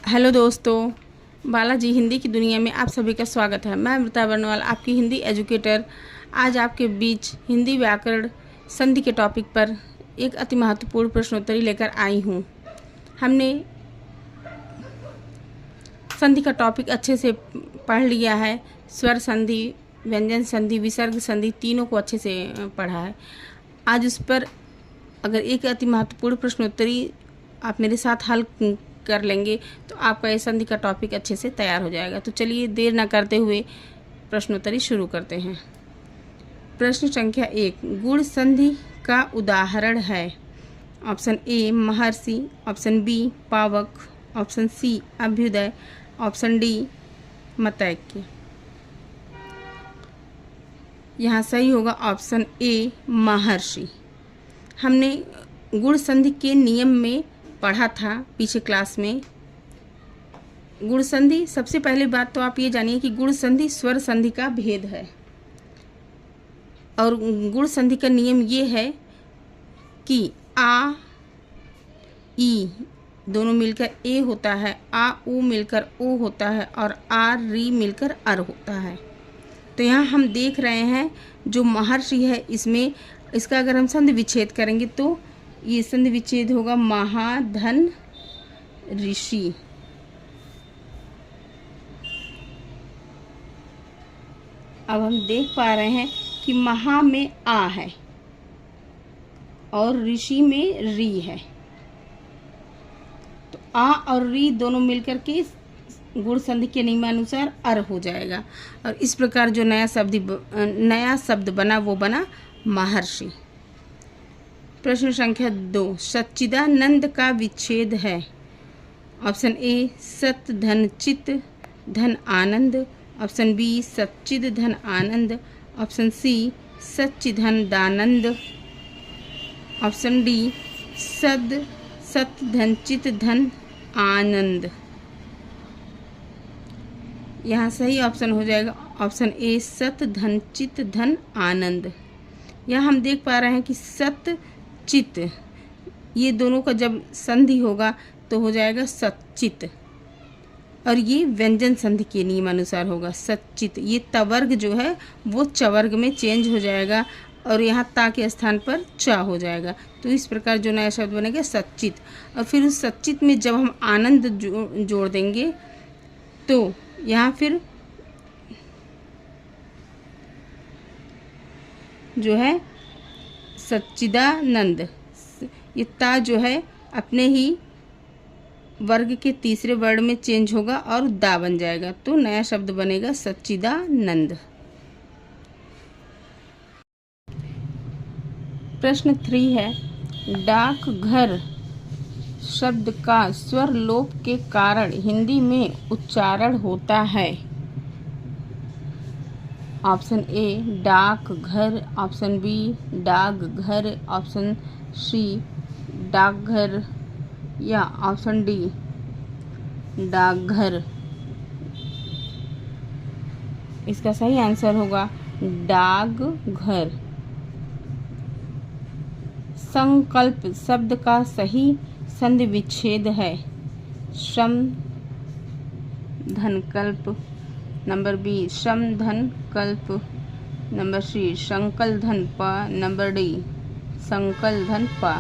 Hello दोस्तों, बालाजी हिंदी की दुनिया में आप सभी का स्वागत है। मैं अमृता वर्णवाल, आपकी हिंदी एजुकेटर, आज आपके बीच हिंदी व्याकरण संधि के टॉपिक पर एक अति महत्वपूर्ण प्रश्नोत्तरी लेकर आई हूँ। हमने संधि का टॉपिक अच्छे से पढ़ लिया है। स्वर संधि, व्यंजन संधि, विसर्ग संधि तीनों को अच्छे से पढ़ा है। आज उस पर अगर एक अति महत्वपूर्ण प्रश्नोत्तरी आप मेरे साथ हल कर लेंगे तो आपका ये संधि का टॉपिक अच्छे से तैयार हो जाएगा। तो चलिए देर न करते हुए प्रश्नोत्तरी शुरू करते हैं। प्रश्न संख्या 1, गुण संधि का उदाहरण है। ऑप्शन ए महर्षि, ऑप्शन बी पावक, ऑप्शन सी अभ्युदय, ऑप्शन डी मतैक्य। यहाँ सही होगा ऑप्शन ए महर्षि। हमने गुण संधि के नियम में पढ़ा था पीछे क्लास में। गुण संधि, सबसे पहली बात तो आप ये जानिए कि गुण संधि स्वर संधि का भेद है। और गुण संधि का नियम ये है कि आ ई दोनों मिलकर ए होता है, आ ऊ मिलकर ओ होता है और आ री मिलकर अर होता है। तो यहाँ हम देख रहे हैं जो महर्षि है, इसमें इसका अगर हम संधि विच्छेद करेंगे तो ये संधि विच्छेद होगा महाधन ऋषि। अब हम देख पा रहे हैं कि महा में आ है और ऋषि में री है। तो आ और री दोनों मिलकर के गुण संधि के नियमानुसार अर हो जाएगा। और इस प्रकार जो नया शब्द बना वो बना महर्षि। प्रश्न संख्या 2, सच्चिदानंद का विच्छेद है। ऑप्शन ए सत धन चित धन आनंद, ऑप्शन बी सच्चिद धन आनंद, ऑप्शन सी सच्चिधन दानंद, ऑप्शन डी सत धन चित धन आनंद। यहाँ सही ऑप्शन हो जाएगा ऑप्शन ए सत धन चित धन आनंद। यहाँ हम देख पा रहे हैं कि सत चित, ये दोनों का जब संधि होगा तो हो जाएगा सच्चित। और ये व्यंजन संधि के नियमानुसार होगा सच्चित। ये तवर्ग जो है वो चवर्ग में चेंज हो जाएगा और यहाँ ता के स्थान पर चा हो जाएगा। तो इस प्रकार जो नया शब्द बनेगा सच्चित। और फिर उस सच्चित में जब हम आनंद जोड़ देंगे तो यहाँ फिर जो है सच्चिदानंद, ये ता जो है अपने ही वर्ग के तीसरे वर्ण में चेंज होगा और दा बन जाएगा। तो नया शब्द बनेगा सच्चिदानंद। प्रश्न 3 है, डाकघर शब्द का स्वर लोप के कारण हिंदी में उच्चारण होता है। ऑप्शन ए डाकघर, ऑप्शन बी डाकघर, ऑप्शन सी डाकघर या ऑप्शन डी डाकघर। इसका सही आंसर होगा डाकघर। संकल्प शब्द का सही संधि विच्छेद है। श्रम धनकल्प, नंबर बी श्रम धन कल्प, नंबर सी संकल धन प, नंबर डी संकल धन प।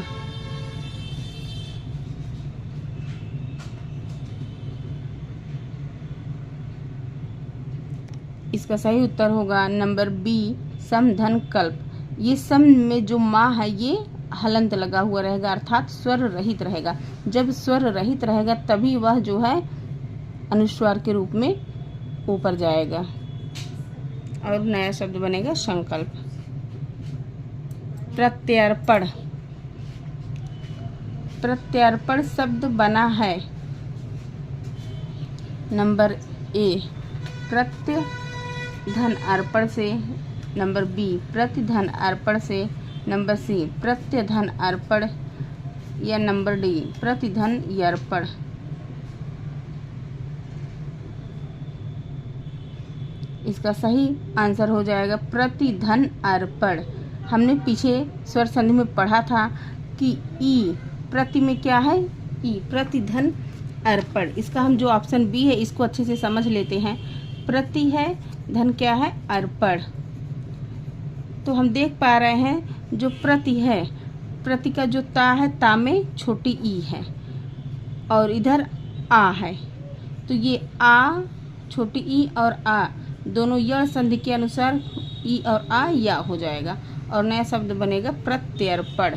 इसका सही उत्तर होगा नंबर बी सम धन कल्प। ये सम में जो माँ है ये हलंत लगा हुआ रहेगा, अर्थात स्वर रहित रहेगा। जब स्वर रहित रहेगा तभी वह जो है अनुस्वार के रूप में ऊपर जाएगा और नया शब्द बनेगा संकल्प। प्रत्यर्पण, प्रत्यर्पण शब्द बना है। नंबर ए प्रत्य धन अर्पण से, नंबर बी प्रतिधन अर्पण से, नंबर सी प्रत्यधन अर्पण या नंबर डी प्रतिधन यर्पण। इसका सही आंसर हो जाएगा प्रतिधन अर्पण। हमने पीछे स्वर संधि में पढ़ा था कि ई प्रति में क्या है, ई प्रतिधन अर्पण। इसका हम जो ऑप्शन बी है इसको अच्छे से समझ लेते हैं। प्रति है, धन क्या है, अर्पण। तो हम देख पा रहे हैं जो प्रति है, प्रति का जो ता है, ता में छोटी ई है और इधर आ है। तो ये आ, छोटी ई और आ दोनों यण संधि के अनुसार ई और आ या हो जाएगा और नया शब्द बनेगा प्रत्यर्पण।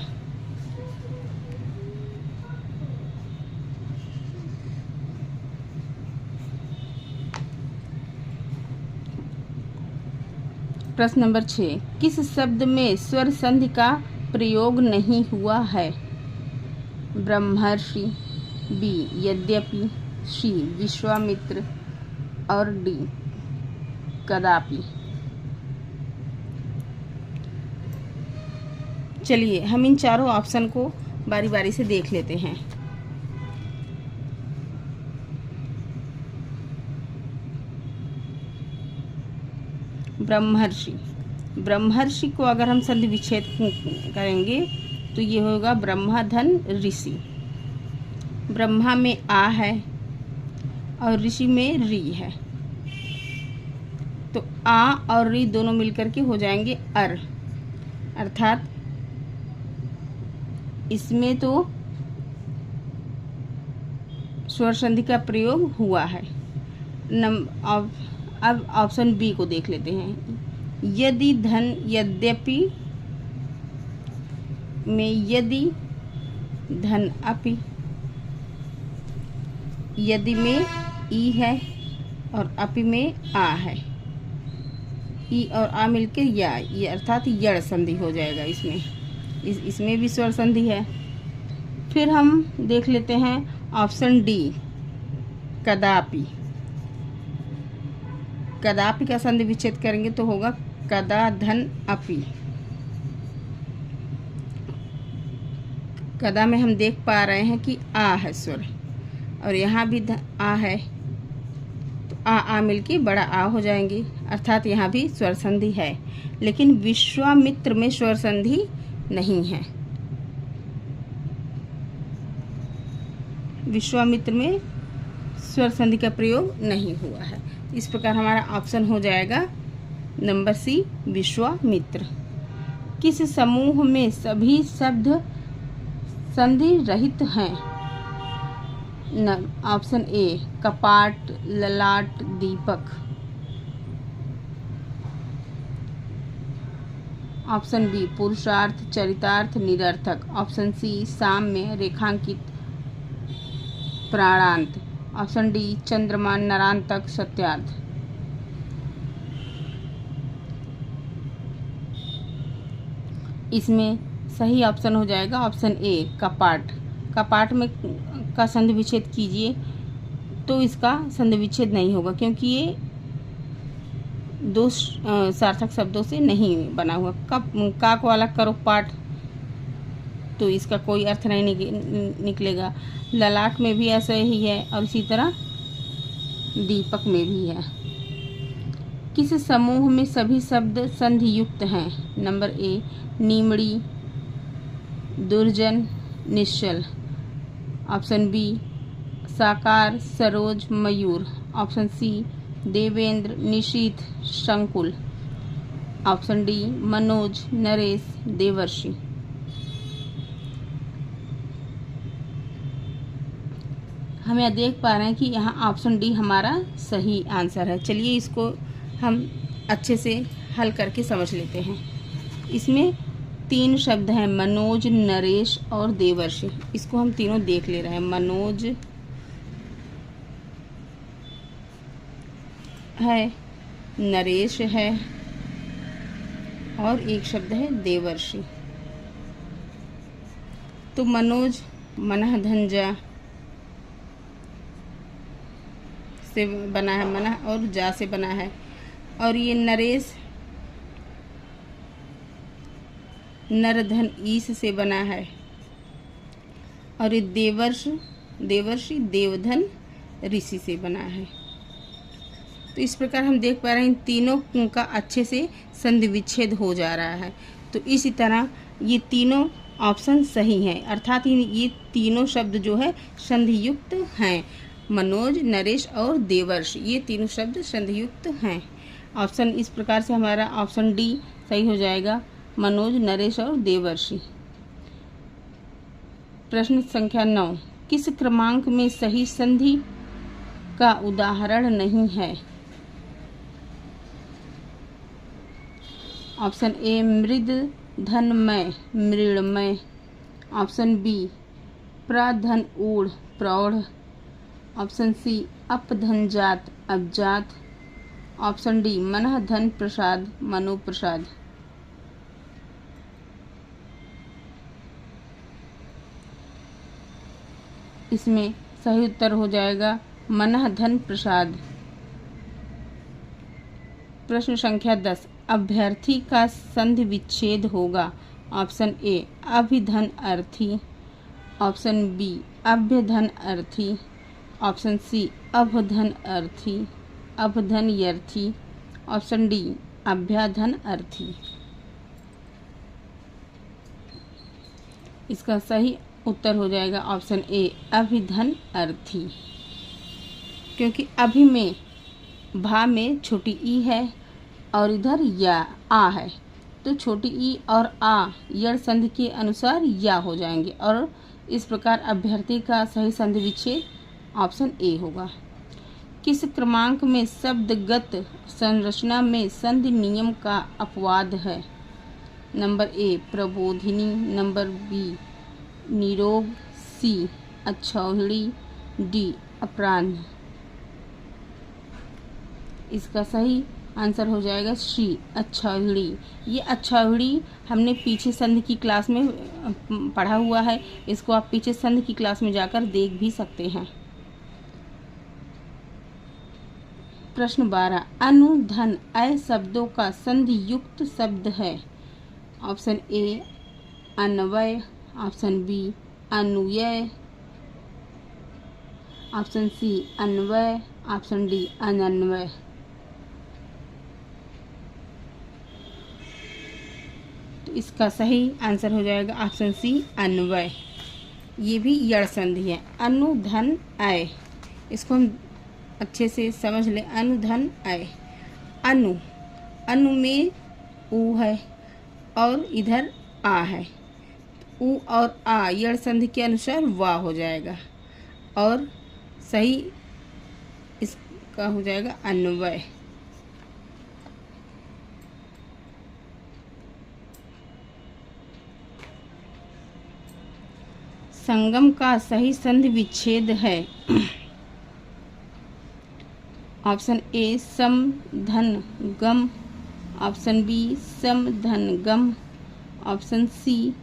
प्रश्न नंबर 6, किस शब्द में स्वर संधि का प्रयोग नहीं हुआ है? ब्रह्मर्षि, बी यद्यपि, सी विश्वामित्र और डी कदापि। चलिए हम इन चारों ऑप्शन को बारी बारी से देख लेते हैं। ब्रह्मर्षि, ब्रह्मर्षि को अगर हम संधि विच्छेद करेंगे तो ये होगा ब्रह्मधन ऋषि। ब्रह्मा में आ है और ऋषि में री है, तो आ और री दोनों मिलकर के हो जाएंगे अर, अर्थात इसमें तो स्वर संधि का प्रयोग हुआ है। अब ऑप्शन बी को देख लेते हैं। यदि धन यद्यपि में यदि धन अपि, यदि में ई है और अपि में आ है, ई और आ मिलकर या, ये अर्थात यड़ संधि हो जाएगा। इसमें भी स्वर संधि है। फिर हम देख लेते हैं ऑप्शन डी कदापि। कदापि का संधि विच्छेद करेंगे तो होगा कदा धन अपि। कदा में हम देख पा रहे हैं कि आ है स्वर और यहाँ भी आ है, तो आ मिलके बड़ा आ हो जाएंगे, अर्थात यहाँ भी स्वर संधि है। लेकिन विश्वामित्र में स्वर संधि नहीं है। विश्वामित्र में स्वर संधि का प्रयोग नहीं हुआ है। इस प्रकार हमारा ऑप्शन हो जाएगा नंबर सी विश्वामित्र। किस समूह में सभी शब्द संधि रहित हैं? ऑप्शन ए कपाट, ललाट, दीपक। ऑप्शन बी पुरुषार्थ, चरितार्थ, निरर्थक। ऑप्शन सी साम्य, रेखांकित, प्राणांत। ऑप्शन डी चंद्रमा, नरांतक, सत्यार्थ। इसमें सही ऑप्शन हो जाएगा ऑप्शन ए कपाट। कपाट में का संधि विच्छेद कीजिए तो इसका संधि विच्छेद नहीं होगा, क्योंकि ये दो सार्थक शब्दों से नहीं बना हुआ। काक वाला करो पाठ, तो इसका कोई अर्थ नहीं निकलेगा। ललाट में भी ऐसा ही है और इसी तरह दीपक में भी है। किस समूह में सभी शब्द संधि युक्त हैं? नंबर ए नीमड़ी, दुर्जन, निश्चल। ऑप्शन बी साकार, सरोज, मयूर। Option C Devendra, Nishith, शंकुल। Option D Manoj, Naresh, देवर्षि। हम यह देख पा रहे हैं कि यहाँ ऑप्शन डी हमारा सही आंसर है। चलिए इसको हम अच्छे से हल करके समझ लेते हैं। इसमें 3 शब्द हैं, मनोज, नरेश और देवर्षि। इसको हम तीनों देख ले रहे हैं। मनोज है, नरेश है और एक शब्द है देवर्षि। तो मनोज मनः धनजा से बना है, मनः और जा से बना है। और ये नरेश नरधन ईश से बना है। और ये देवर्षि देवधन ऋषि से बना है। तो इस प्रकार हम देख पा रहे हैं इन तीनों का अच्छे से संधि विच्छेद हो जा रहा है। तो इसी तरह ये तीनों ऑप्शन सही है, अर्थात ये तीनों शब्द जो है संधियुक्त हैं। मनोज, नरेश और देवर्ष, ये तीनों शब्द संधियुक्त हैं। ऑप्शन इस प्रकार से हमारा ऑप्शन डी सही हो जाएगा, मनोज, नरेश और देवर्षि। प्रश्न संख्या 9, किस क्रमांक में सही संधि का उदाहरण नहीं है? ऑप्शन ए मृद धनमय मृणमय, ऑप्शन बी प्रधन ऊढ़ प्रौढ़, ऑप्शन सी अपधन जात अबजात, ऑप्शन डी मनः धन प्रसाद मनोप्रसाद। इसमें सही उत्तर हो जाएगा मनः धन प्रसाद। प्रश्न संख्या 10, अभ्यर्थी का संधि विच्छेद होगा। ऑप्शन ए अभिधन अर्थी, ऑप्शन बी अभ्यधन अर्थी, ऑप्शन सी अभधन अर्थी अभधन यर्थी, ऑप्शन डी अभ्याधन अर्थी। इसका सही उत्तर हो जाएगा ऑप्शन ए अभिधन अर्थी, क्योंकि अभि में भा में छोटी ई है और इधर या आ है, तो छोटी ई और आ यड़ संधि के अनुसार या हो जाएंगे और इस प्रकार अभ्यर्थी का सही संधि विच्छेद ऑप्शन ए होगा। किस क्रमांक में शब्दगत संरचना में संधि नियम का अपवाद है? नंबर ए प्रबोधिनी, नंबर बी निरोग, सी अक्षौहिणी, डी अपराह्न। इसका सही आंसर हो जाएगा सी अक्षौहिणी। ये अक्षौहिणी हमने पीछे संधि की क्लास में पढ़ा हुआ है, इसको आप पीछे संधि की क्लास में जाकर देख भी सकते हैं। प्रश्न 12, अनु धन अय शब्दों का संधि युक्त शब्द है। ऑप्शन ए अन्वय, ऑप्शन बी अनुयय, ऑप्शन सी अन्वय, ऑप्शन डी अनन्वय। तो इसका सही आंसर हो जाएगा ऑप्शन सी अन्वय। ये भी यड़ संधि है। अनु धन अय, इसको हम अच्छे से समझ लें। अनु धन अय, अनु अनु में ऊ है और इधर आ है, ऊ और आ यड़ संधि के अनुसार वा हो जाएगा और सही इसका हो जाएगा अन्वय। संगम का सही संधि विच्छेद है। ऑप्शन ए सम धन गम, ऑप्शन बी सम धन गम, ऑप्शन सी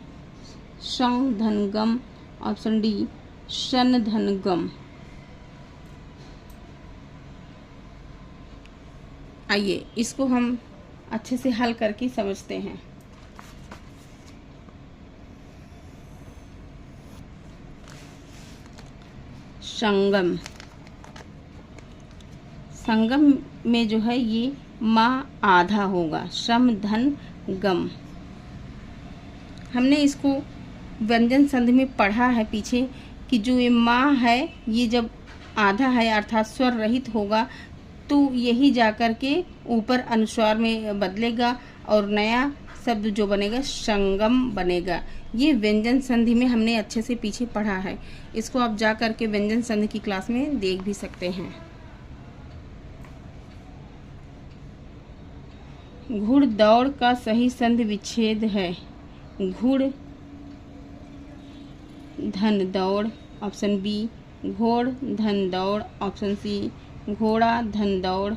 शं धन गम, ऑप्शन डी शन धन गम। आइए इसको हम अच्छे से हल करके समझते हैं। संगम, संगम में जो है ये माँ आधा होगा, श्रम धन गम। हमने इसको व्यंजन संधि में पढ़ा है पीछे कि जो ये माँ है ये जब आधा है अर्थात स्वर रहित होगा तो यही जाकर के ऊपर अनुस्वार में बदलेगा और नया शब्द जो बनेगा संगम बनेगा। ये व्यंजन संधि में हमने अच्छे से पीछे पढ़ा है, इसको आप जा कर के व्यंजन संधि की क्लास में देख भी सकते हैं। घुड़ दौड़ का सही संधि विच्छेद है। घुड़ धन दौड़, ऑप्शन बी घोड़ धन दौड़, ऑप्शन सी घोड़ा धन दौड़,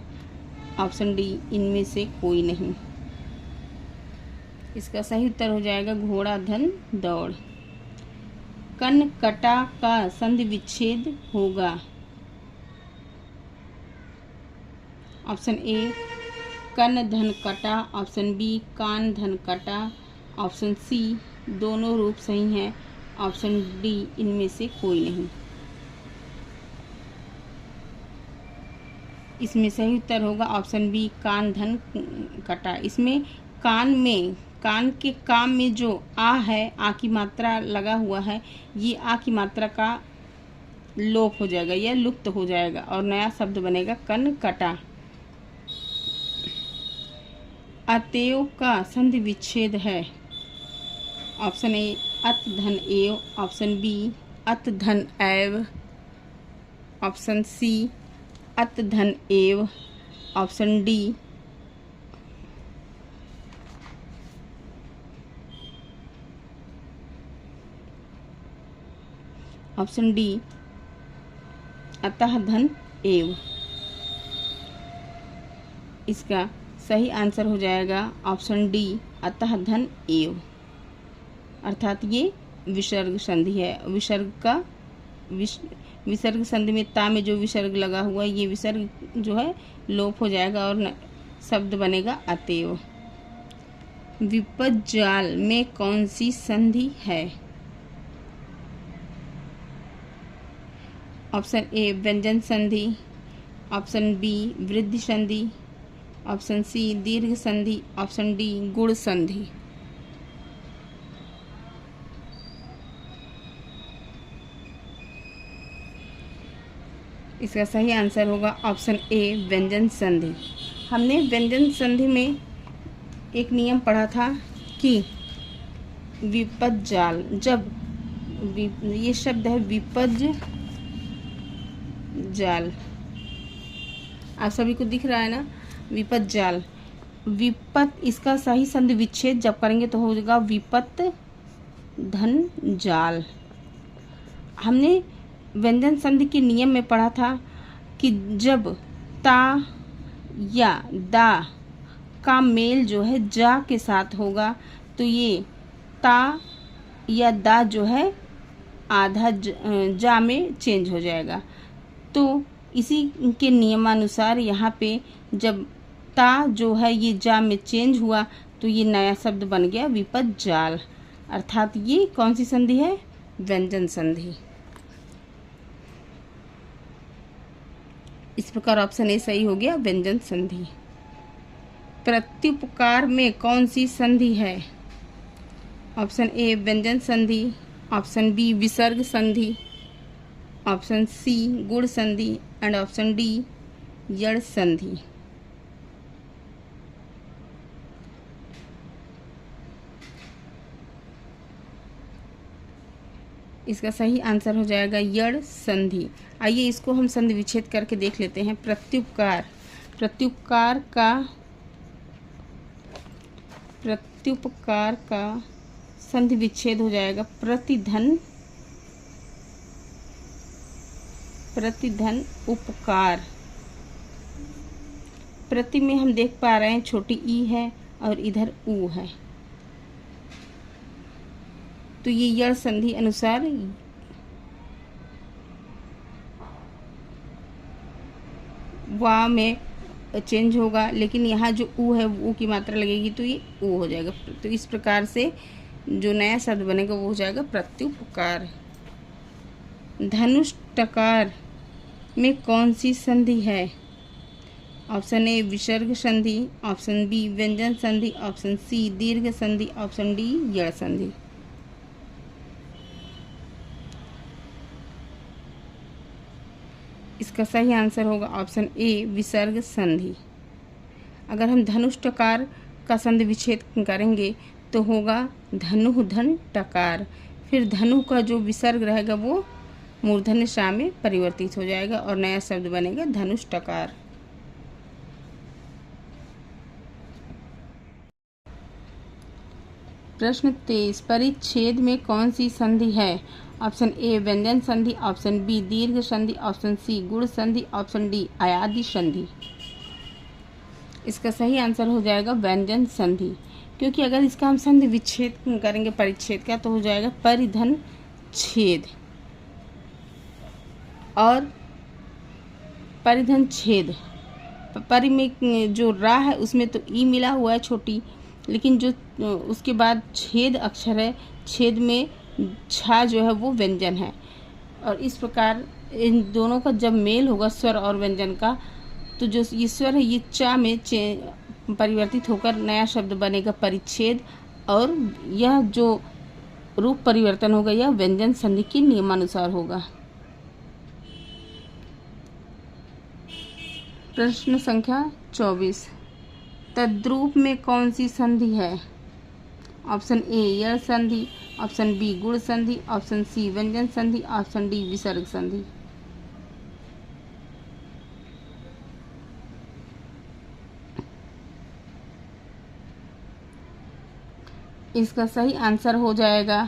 ऑप्शन डी इनमें से कोई नहीं। इसका सही उत्तर हो जाएगा घोड़ा धन दौड़। कन कटा का संधि विच्छेद होगा। ऑप्शन ए कन धन कटा, ऑप्शन बी कान धन कटा, ऑप्शन सी दोनों रूप सही हैं, ऑप्शन डी इनमें से कोई नहीं। इसमें सही उत्तर होगा ऑप्शन बी कान धन कटा। इसमें कान में कान के काम में जो आ है, आ की मात्रा लगा हुआ है, ये आ की मात्रा का लोप हो जाएगा या लुप्त हो जाएगा और नया शब्द बनेगा कनकटा। अतएव का संधि विच्छेद है। ऑप्शन ए अत धन एव, ऑप्शन बी अत धन एव, ऑप्शन सी अत धन एव, ऑप्शन डी अतः धन एव। इसका सही आंसर हो जाएगा ऑप्शन डी अतः धन एव, अर्थात ये विसर्ग संधि है। विसर्ग संधि में ता में जो विसर्ग लगा हुआ है, ये विसर्ग जो है लोप हो जाएगा और शब्द बनेगा अतएव। विपद जाल में कौन सी संधि है? ऑप्शन ए व्यंजन संधि, ऑप्शन बी वृद्धि संधि, ऑप्शन सी दीर्घ संधि, ऑप्शन डी गुण संधि। इसका सही आंसर होगा ऑप्शन ए व्यंजन संधि। हमने व्यंजन संधि में एक नियम पढ़ा था कि विपद जाल, जब ये शब्द है विपद जाल, आप सभी को दिख रहा है ना, विपद जाल। विपत, इसका सही संधि विच्छेद जब करेंगे तो हो जाएगा विपत धन जाल। हमने व्यंजन संधि के नियम में पढ़ा था कि जब ता या दा का मेल जो है जा के साथ होगा तो ये ता या दा जो है आधा जा में चेंज हो जाएगा। तो इसी के नियमानुसार यहाँ पे जब ता जो है ये जा में चेंज हुआ तो ये नया शब्द बन गया विपद जाल, अर्थात ये कौन सी संधि है? व्यंजन संधि। इस प्रकार ऑप्शन ए सही हो गया, व्यंजन संधि। प्रत्युपकार में कौन सी संधि है? ऑप्शन ए व्यंजन संधि, ऑप्शन बी विसर्ग संधि, ऑप्शन सी गुण संधि एंड ऑप्शन डी यड़ संधि। इसका सही आंसर हो जाएगा यड़ संधि। आइए इसको हम संधि विच्छेद करके देख लेते हैं। प्रत्युपकार, प्रत्युपकार का संधि विच्छेद हो जाएगा प्रतिधन उपकार। प्रति में हम देख पा रहे हैं छोटी ई है और इधर ऊ है, तो ये यड़ संधि अनुसार वा में चेंज होगा, लेकिन यहाँ जो ऊ है ऊ की मात्रा लगेगी तो ये ऊ हो जाएगा। तो इस प्रकार से जो नया शब्द बनेगा वो हो जाएगा प्रत्युपकार। धनुष टकार में कौन सी संधि है? ऑप्शन ए विसर्ग संधि, ऑप्शन बी व्यंजन संधि, ऑप्शन सी दीर्घ संधि, ऑप्शन डी यड़ संधि। इसका सही आंसर होगा ऑप्शन ए विसर्ग संधि। अगर हम धनुष टकार का संधि विच्छेद करेंगे तो होगा धनु धन टकार, फिर धनु का जो विसर्ग रहेगा वो मूर्धन्य षा में परिवर्तित हो जाएगा और नया शब्द बनेगा धनुष टकार। प्रश्न 23, परिच्छेद में कौन सी संधि है? ऑप्शन ए व्यंजन संधि, ऑप्शन बी दीर्घ संधि, ऑप्शन सी गुण संधि, ऑप्शन डी अयादि संधि। इसका सही आंसर हो जाएगा व्यंजन संधि, क्योंकि अगर इसका हम संधि विच्छेद करेंगे परिच्छेद का तो हो जाएगा परिधन छेद, और परिधन छेद परि में जो रा है उसमें तो ई मिला हुआ है छोटी, लेकिन जो उसके बाद छेद अक्षर है, छेद में छा जो है वो व्यंजन है। और इस प्रकार इन दोनों का जब मेल होगा स्वर और व्यंजन का, तो जो ये स्वर है ये चा में परिवर्तित होकर नया शब्द बनेगा परिच्छेद, और यह जो रूप परिवर्तन होगा यह व्यंजन संधि के नियमानुसार होगा। प्रश्न संख्या 24, तद्रूप में कौन सी संधि है? ऑप्शन ए यड़ संधि, ऑप्शन बी गुण संधि, ऑप्शन सी व्यंजन संधि, ऑप्शन डी विसर्ग संधि। इसका सही आंसर हो जाएगा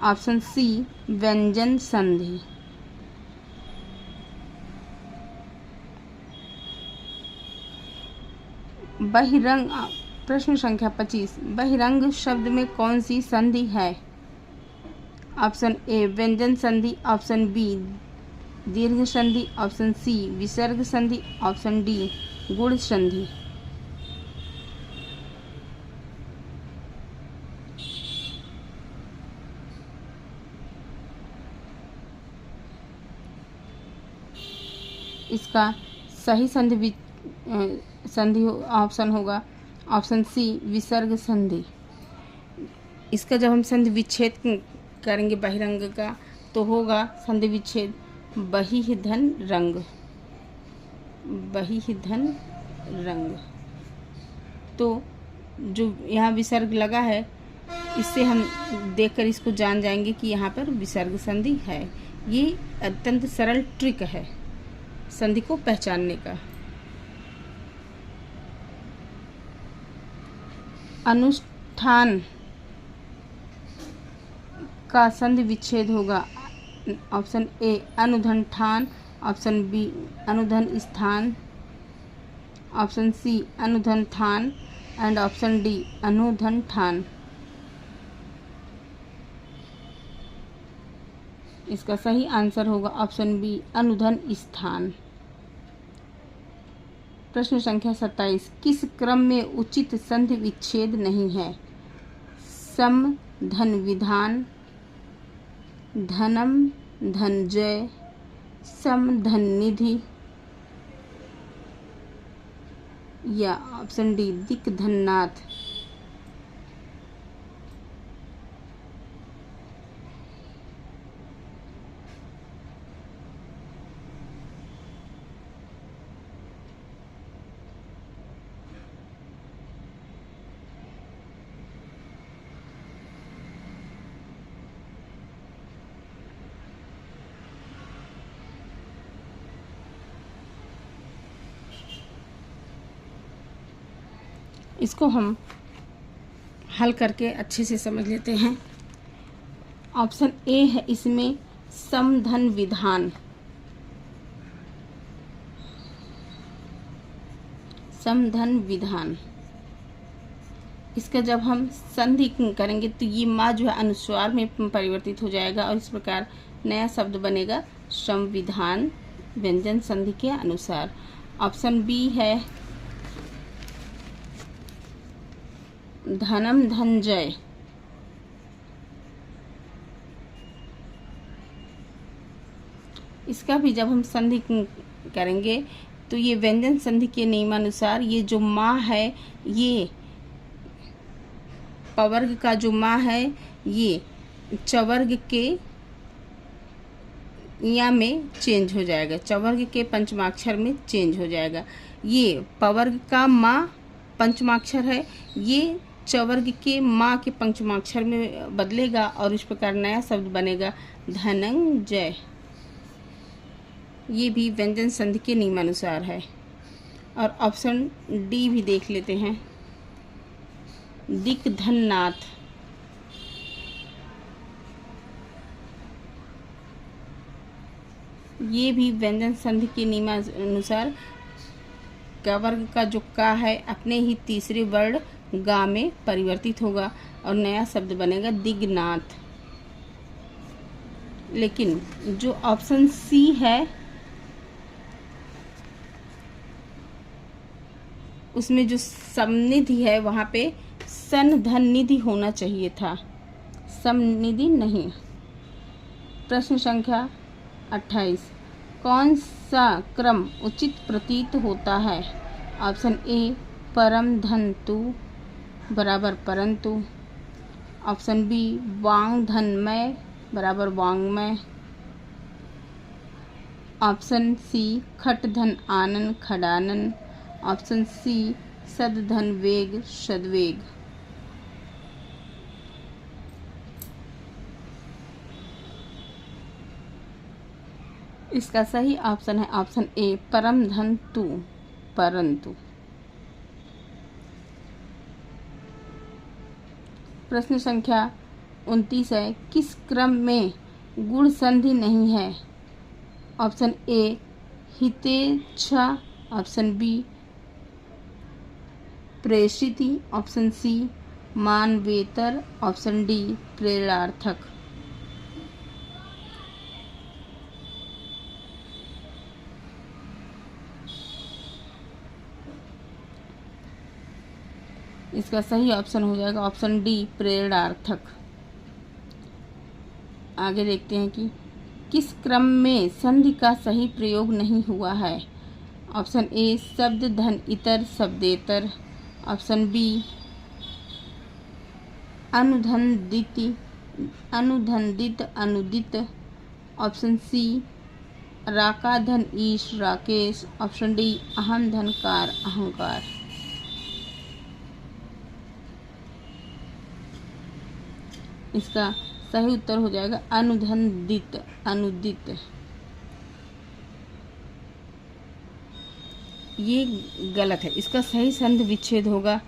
ऑप्शन सी व्यंजन संधि। बहिरंग प्रश्न संख्या 25, बहिरंग शब्द में कौन सी संधि है? ऑप्शन ए व्यंजन संधि, ऑप्शन बी दीर्घ संधि, ऑप्शन सी विसर्ग संधि, ऑप्शन डी गुण संधि। इसका सही संधि ऑप्शन होगा ऑप्शन सी विसर्ग संधि। इसका जब हम संधि विच्छेद करेंगे बहिरंग का तो होगा संधि विच्छेद बहि धन रंग, बहि धन रंग। तो जो यहाँ विसर्ग लगा है इससे हम देखकर इसको जान जाएंगे कि यहाँ पर विसर्ग संधि है। ये अत्यंत सरल ट्रिक है संधि को पहचानने का। अनुष्ठान का संधि विच्छेद होगा ऑप्शन ए अनुधन ठान, ऑप्शन बी अनुधन स्थान, ऑप्शन सी अनुधन थान एंड ऑप्शन डी अनुधन ठान। इसका सही आंसर होगा ऑप्शन बी अनुधन स्थान। प्रश्न संख्या 27, किस क्रम में उचित संधि विच्छेद नहीं है? सम धन विधान, धनम धनजय, सम धन निधि या ऑप्शन डी दिक धननाथ। इसको हम हल करके अच्छे से समझ लेते हैं। ऑप्शन ए है इसमें समधन विधान, समधन विधान। इसका जब हम संधि करेंगे तो ये माँ जो है अनुस्वार में परिवर्तित हो जाएगा और इस प्रकार नया शब्द बनेगा संविधान व्यंजन संधि के अनुसार। ऑप्शन बी है धनम धनजय, इसका भी जब हम संधि करेंगे तो ये व्यंजन संधि के नियमानुसार ये जो माँ है ये पवर्ग का जो माँ है ये चवर्ग के या में चेंज हो जाएगा, चवर्ग के पंचमाक्षर में चेंज हो जाएगा। ये पवर्ग का माँ पंचमाक्षर है, ये चवर्ग के माँ के पंचमाक्षर में बदलेगा और इस प्रकार नया शब्द बनेगा धनंजय। ये भी व्यंजन संधि के नियमानुसार है। और ऑप्शन डी भी देख लेते हैं दिक धननाथ। ये भी व्यंजन संधि के नियमानुसार का वर्ग का जो का है अपने ही तीसरे वर्ण गा में परिवर्तित होगा और नया शब्द बनेगा दिग्नाथ। लेकिन जो ऑप्शन सी है उसमें जो समनिधि है वहाँ पे सन धन निधि होना चाहिए था, समनिधि नहीं। प्रश्न संख्या 28, कौन सा क्रम उचित प्रतीत होता है? ऑप्शन ए परम धन तु बराबर परंतु, ऑप्शन बी वांग धनमय बराबर वांगमय। ऑप्शन सी खट धन आनन खडानन। ऑप्शन सी सद धन वेग सदवेग। इसका सही ऑप्शन है ऑप्शन ए परम धन तु परंतु। प्रश्न संख्या 29 है, किस क्रम में गुण संधि नहीं है? ऑप्शन ए हितेच्छा। ऑप्शन बी प्रेषिति। ऑप्शन सी मानवेतर। ऑप्शन डी प्रेरणार्थक। इसका सही ऑप्शन हो जाएगा ऑप्शन डी प्रेरणार्थक। आगे देखते हैं कि किस क्रम में संधि का सही प्रयोग नहीं हुआ है? ऑप्शन ए शब्द धन इतर शब्देतर। ऑप्शन बी अनुधंदित अनुदित। ऑप्शन सी राका धन ईश राकेश। ऑप्शन डी अहम धनकार अहंकार। इसका सही उत्तर हो जाएगा अनुधंदित अनुदित। ये गलत है, इसका सही संधि विच्छेद होगा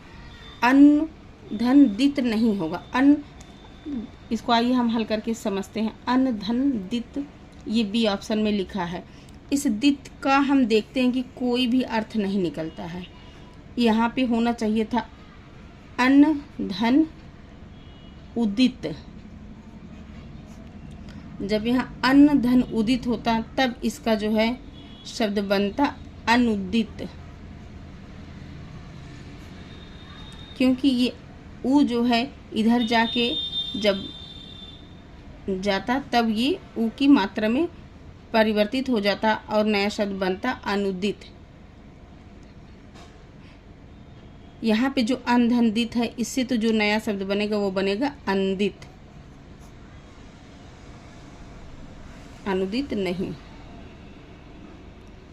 अनुधंदित नहीं होगा। इसको आइए हम हल करके समझते हैं। अनुधंदित ये बी ऑप्शन में लिखा है। इस दित का हम देखते हैं कि कोई भी अर्थ नहीं निकलता है। यहाँ पे होना चाहिए था अन्न धन उदित। जब यहाँ अन्न धन उदित होता तब इसका जो है शब्द बनता अनुदित, क्योंकि ये उ जो है इधर जाके जब जाता तब ये उ की मात्रा में परिवर्तित हो जाता और नया शब्द बनता अनुदित। यहाँ पे जो अनधनदित है इससे तो जो नया शब्द बनेगा वो बनेगा अनदित, अनुदित नहीं।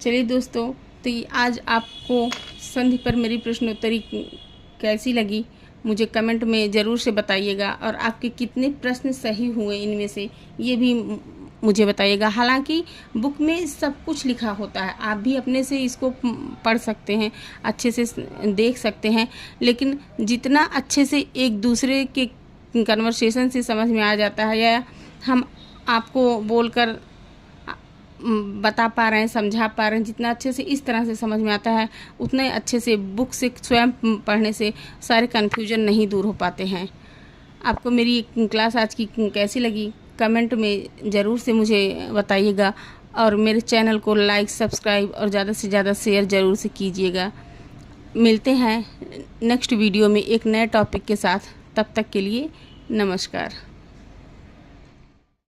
चलिए दोस्तों, तो ये आज आपको संधि पर मेरी प्रश्नोत्तरी कैसी लगी मुझे कमेंट में ज़रूर से बताइएगा, और आपके कितने प्रश्न सही हुए इनमें से ये भी मुझे बताइएगा। हालांकि बुक में सब कुछ लिखा होता है, आप भी अपने से इसको पढ़ सकते हैं, अच्छे से देख सकते हैं, लेकिन जितना अच्छे से एक दूसरे के कन्वर्सेशन से समझ में आ जाता है या हम आपको बोलकर बता पा रहे हैं, समझा पा रहे हैं, जितना अच्छे से इस तरह से समझ में आता है उतने अच्छे से बुक से स्वयं पढ़ने से सारे कन्फ्यूजन नहीं दूर हो पाते हैं। आपको मेरी क्लास आज की कैसी लगी कमेंट में ज़रूर से मुझे बताइएगा, और मेरे चैनल को लाइक सब्सक्राइब और ज़्यादा से ज़्यादा शेयर ज़रूर से कीजिएगा। मिलते हैं नेक्स्ट वीडियो में एक नए टॉपिक के साथ, तब तक के लिए नमस्कार।